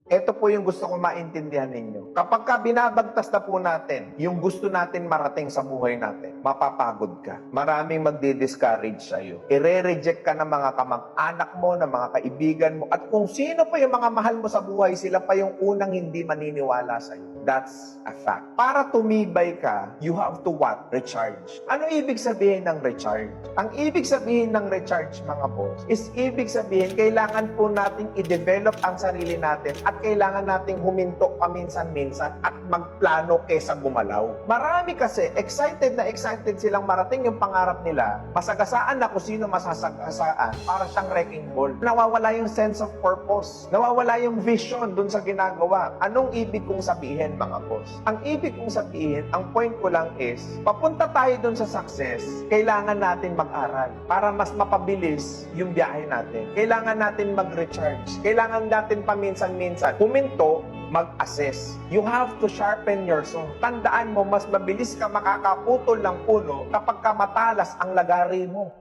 Ito po yung gusto ko maintindihan ninyo. Kapag ka binabagtas na po natin yung gusto natin marating sa buhay natin, mapapagod ka. Maraming magdi-discourage sa'yo. Ire-reject ka ng mga kamag-anak mo, ng mga kaibigan mo, at kung sino pa yung mga mahal mo sa buhay, sila pa yung unang hindi maniniwala sa'yo. That's a fact. Para tumibay ka, you have to what? Recharge. Ano ibig sabihin ng recharge? Ang ibig sabihin ng recharge, mga boss, is ibig sabihin, kailangan po nating i-develop ang sarili natin at kailangan nating huminto paminsan-minsan at magplano kesa gumalaw. Marami kasi, excited na excited silang marating yung pangarap nila, masagasaan na kung sino masasagasaan, para siyang wrecking ball. Nawawala yung sense of purpose. Nawawala yung vision dun sa ginagawa. Anong ibig kong sabihin, mga boss? Ang ibig kong sabihin, ang point ko lang is, papunta tayo dun sa success, kailangan natin mag-aral para mas mapabilis yung biyahe natin. Kailangan natin mag-recharge. Kailangan natin paminsan-minsan huminto, mag-assess. You have to sharpen your saw. Tandaan mo, mas mabilis ka makakaputol ng puno kapag ka matalas ang lagari mo.